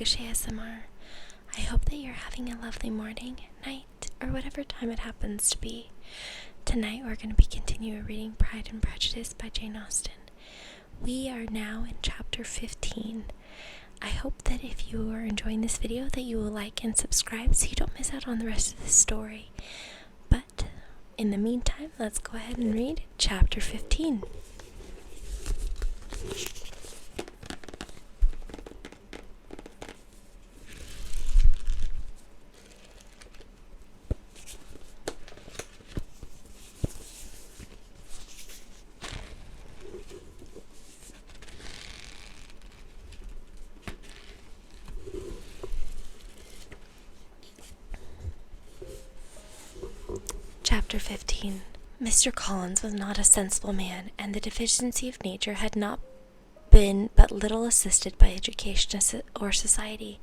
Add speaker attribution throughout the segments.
Speaker 1: Sluggish ASMR. I hope that you're having a lovely morning, night, or whatever time it happens to be. Tonight we're going to be continuing reading Pride and Prejudice by Jane Austen. We are now in chapter 15. I hope that if you are enjoying this video that you will like and subscribe so you don't miss out on the rest of the story. But in the meantime, let's go ahead and read chapter 15. Chapter 15. Mr. Collins was not a sensible man, and the deficiency of nature had not been but little assisted by education or society,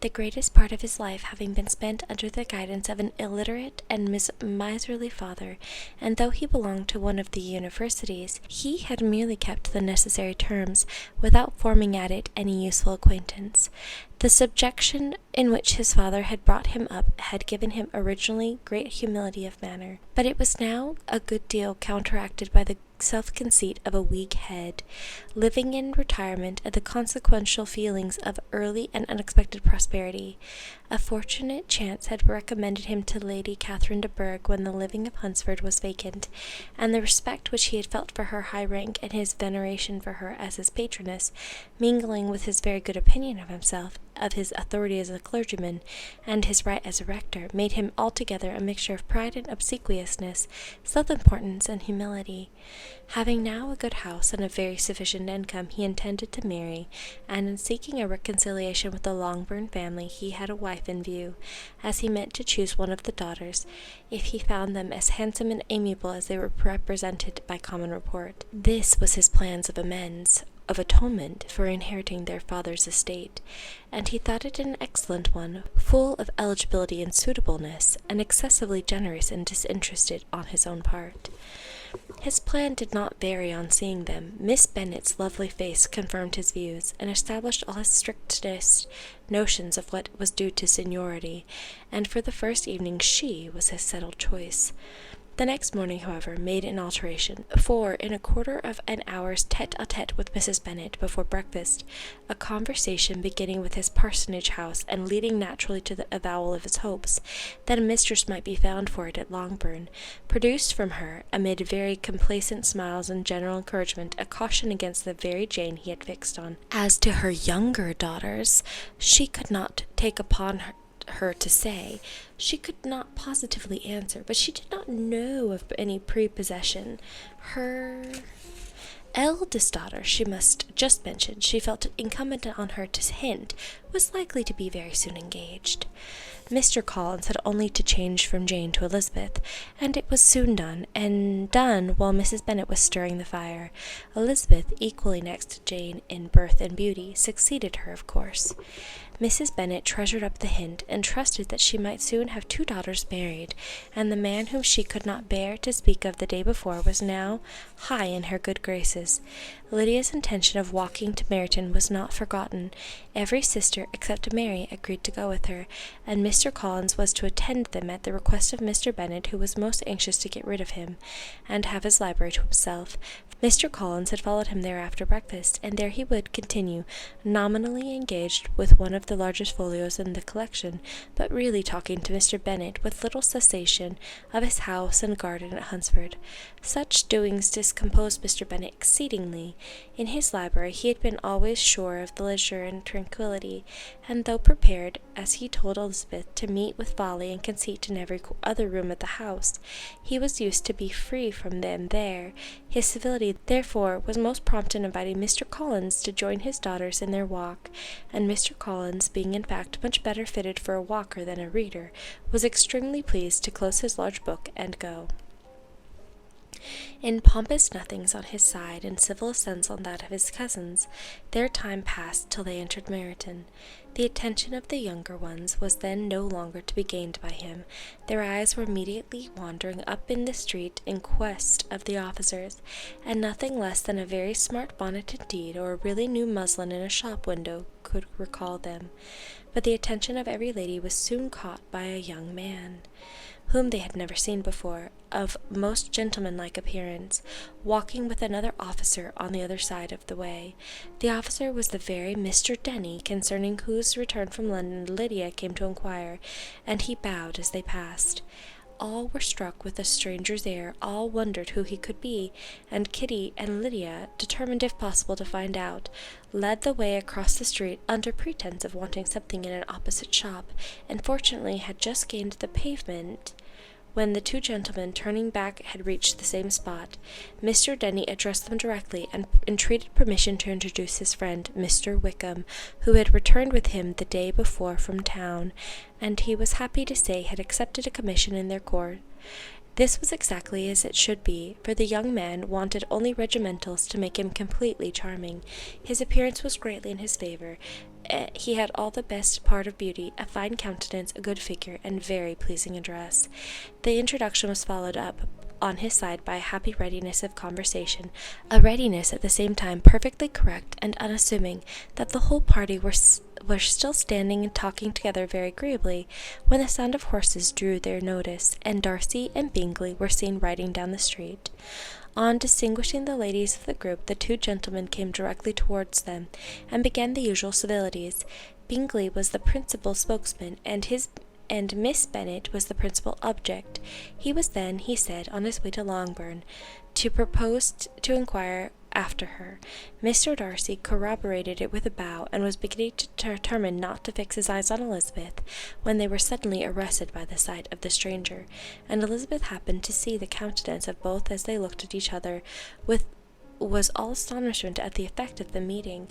Speaker 1: the greatest part of his life having been spent under the guidance of an illiterate and miserly father, and though he belonged to one of the universities, he had merely kept the necessary terms, without forming at it any useful acquaintance. The subjection in which his father had brought him up had given him originally great humility of manner, but it was now a good deal counteracted by the self-conceit of a weak head, living in retirement and the consequential feelings of early and unexpected prosperity. A fortunate chance had recommended him to Lady Catherine de Bourgh when the living of Hunsford was vacant, and the respect which he had felt for her high rank and his veneration for her as his patroness, mingling with his very good opinion of himself, of his authority as a clergyman, and his right as a rector, made him altogether a mixture of pride and obsequiousness, self-importance and humility. Having now a good house and a very sufficient income, he intended to marry, and in seeking a reconciliation with the Longbourn family, he had a wife in view, as he meant to choose one of the daughters, if he found them as handsome and amiable as they were represented by common report. This was his plans of amends, of atonement for inheriting their father's estate, and he thought it an excellent one, full of eligibility and suitableness, and excessively generous and disinterested on his own part. His plan did not vary on seeing them. Miss Bennet's lovely face confirmed his views, and established all his strictest notions of what was due to seniority, and for the first evening she was his settled choice. The next morning, however, made an alteration, for in a quarter of an hour's tete-a-tete with Mrs. Bennet before breakfast, a conversation beginning with his parsonage house, and leading naturally to the avowal of his hopes that a mistress might be found for it at Longbourn, produced from her, amid very complacent smiles and general encouragement, a caution against the very Jane he had fixed on. As to her younger daughters, she could not take upon her to say. She could not positively answer, but she did not know of any prepossession. Her eldest daughter, she must just mention, she felt it incumbent on her to hint, was likely to be very soon engaged. Mr. Collins had only to change from Jane to Elizabeth, and it was soon done, and done while Mrs. Bennet was stirring the fire. Elizabeth, equally next to Jane in birth and beauty, succeeded her, of course. Mrs. Bennet treasured up the hint, and trusted that she might soon have 2 daughters married, and the man whom she could not bear to speak of the day before was now high in her good graces. Lydia's intention of walking to Meryton was not forgotten. Every sister, except Mary, agreed to go with her, and Mr. Collins was to attend them at the request of Mr. Bennet, who was most anxious to get rid of him, and have his library to himself. Mr. Collins had followed him there after breakfast, and there he would continue, nominally engaged with one of the largest folios in the collection, but really talking to Mr. Bennet with little cessation of his house and garden at Hunsford. Such doings discomposed Mr. Bennet exceedingly. In his library he had been always sure of the leisure and tranquillity, and though prepared, as he told Elizabeth, to meet with folly and conceit in every other room of the house, he was used to be free from them there. His civility, therefore, was most prompt in inviting Mr. Collins to join his daughters in their walk, and Mr. Collins, being in fact much better fitted for a walker than a reader, was extremely pleased to close his large book and go. In pompous nothings on his side and civil assents on that of his cousins, their time passed till they entered Meryton. The attention of the younger ones was then no longer to be gained by him. Their eyes were immediately wandering up in the street in quest of the officers, and nothing less than a very smart bonnet indeed, or a really new muslin in a shop window, could recall them. But the attention of every lady was soon caught by a young man, whom they had never seen before, of most gentlemanlike appearance, walking with another officer on the other side of the way. The officer was the very Mr. Denny, concerning whose return from London Lydia came to inquire, and he bowed as they passed. All were struck with the stranger's air, all wondered who he could be, and Kitty and Lydia, determined if possible to find out, led the way across the street under pretence of wanting something in an opposite shop, and fortunately had just gained the pavement when the two gentlemen, turning back, had reached the same spot. Mr. Denny addressed them directly, and entreated permission to introduce his friend, Mr. Wickham, who had returned with him the day before from town, and he was happy to say had accepted a commission in their corps. This was exactly as it should be, for the young man wanted only regimentals to make him completely charming. His appearance was greatly in his favour. He had all the best part of beauty, a fine countenance, a good figure, and very pleasing address. The introduction was followed up on his side by a happy readiness of conversation, a readiness at the same time perfectly correct and unassuming, that the whole party were still standing and talking together very agreeably, when the sound of horses drew their notice, and Darcy and Bingley were seen riding down the street. On distinguishing the ladies of the group, the two gentlemen came directly towards them, and began the usual civilities. Bingley was the principal spokesman, and Miss Bennet was the principal object. He was then, he said, on his way to Longbourn, to propose to inquire after her. Mr. Darcy corroborated it with a bow, and was beginning to determine not to fix his eyes on Elizabeth, when they were suddenly arrested by the sight of the stranger, and Elizabeth happened to see the countenance of both as they looked at each other, was all astonishment at the effect of the meeting.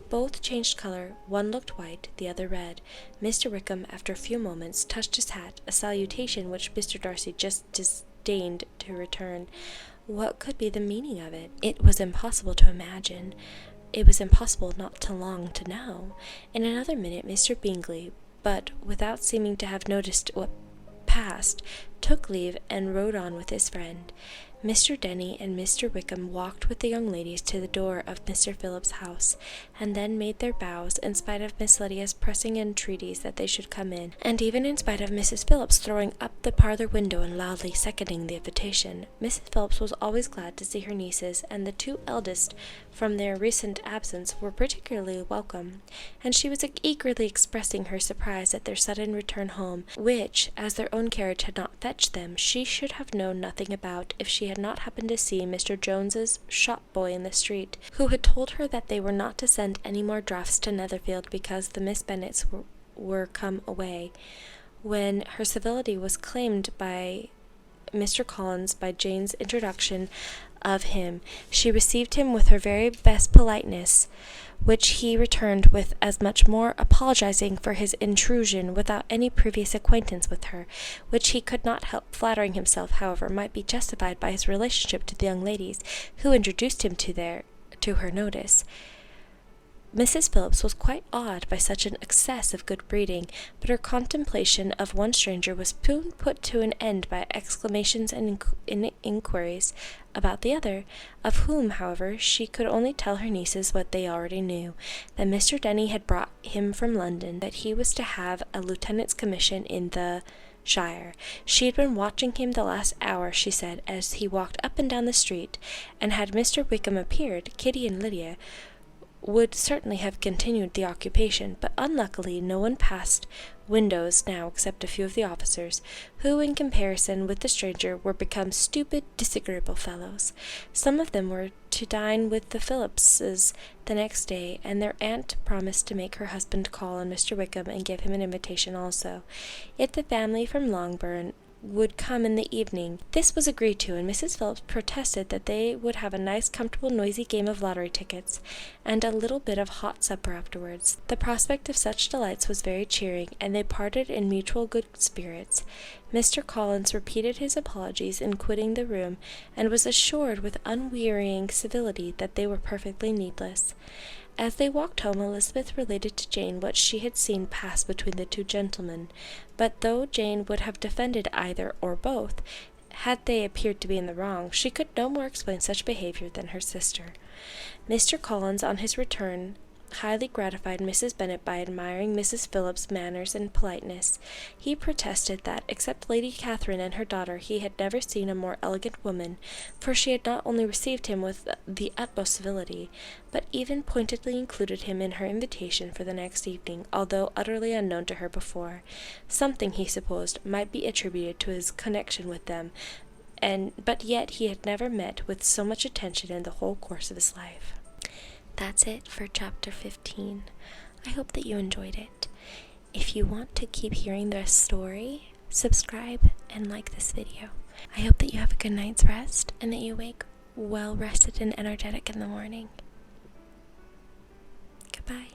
Speaker 1: Both changed colour, one looked white, the other red. Mr. Wickham, after a few moments, touched his hat, a salutation which Mr. Darcy just disdained to return. What could be the meaning of it? It was impossible to imagine. It was impossible not to long to know. In another minute Mr. Bingley, but without seeming to have noticed what passed, took leave and rode on with his friend. Mr. Denny and Mr. Wickham walked with the young ladies to the door of Mr. Phillips's house, and then made their bows, in spite of Miss Lydia's pressing entreaties that they should come in, and even in spite of Mrs. Phillips throwing up the parlour window and loudly seconding the invitation. Mrs. Phillips was always glad to see her nieces, and the two eldest, from their recent absence, were particularly welcome, and she was eagerly expressing her surprise at their sudden return home, which, as their own carriage had not fetched them, she should have known nothing about if she had not happened to see Mr. Jones's shop-boy in the street, who had told her that they were not to send any more drafts to Netherfield because the Miss Bennets were come away. When her civility was claimed by Mr. Collins by Jane's introduction of him, she received him with her very best politeness, which he returned with as much more, apologizing for his intrusion without any previous acquaintance with her, which he could not help flattering himself, however, might be justified by his relationship to the young ladies who introduced him to her notice. Mrs. Phillips was quite awed by such an excess of good breeding, but her contemplation of one stranger was soon put to an end by exclamations and inquiries about the other, of whom, however, she could only tell her nieces what they already knew, that Mr. Denny had brought him from London, that he was to have a lieutenant's commission in the shire. She had been watching him the last hour, she said, as he walked up and down the street, and had Mr. Wickham appeared, Kitty and Lydia would certainly have continued the occupation, but unluckily no one passed windows now except a few of the officers, who, in comparison with the stranger, were become stupid, disagreeable fellows. Some of them were to dine with the Phillipses the next day, and their aunt promised to make her husband call on Mr. Wickham and give him an invitation also. If the family from Longbourn would come in the evening. This was agreed to, and Mrs. Phillips protested that they would have a nice, comfortable, noisy game of lottery tickets, and a little bit of hot supper afterwards. The prospect of such delights was very cheering, and they parted in mutual good spirits. Mr. Collins repeated his apologies in quitting the room, and was assured with unwearying civility that they were perfectly needless. As they walked home, Elizabeth related to Jane what she had seen pass between the two gentlemen, but though Jane would have defended either or both, had they appeared to be in the wrong, she could no more explain such behavior than her sister. Mr. Collins, on his return, highly gratified Mrs. Bennet by admiring Mrs. Phillips's manners and politeness. He protested that, except Lady Catherine and her daughter, he had never seen a more elegant woman, for she had not only received him with the utmost civility, but even pointedly included him in her invitation for the next evening, although utterly unknown to her before. Something, he supposed, might be attributed to his connection with them, but yet he had never met with so much attention in the whole course of his life. That's it for chapter 15. I hope that you enjoyed it. If you want to keep hearing the story, subscribe and like this video. I hope that you have a good night's rest and that you wake well rested and energetic in the morning. Goodbye.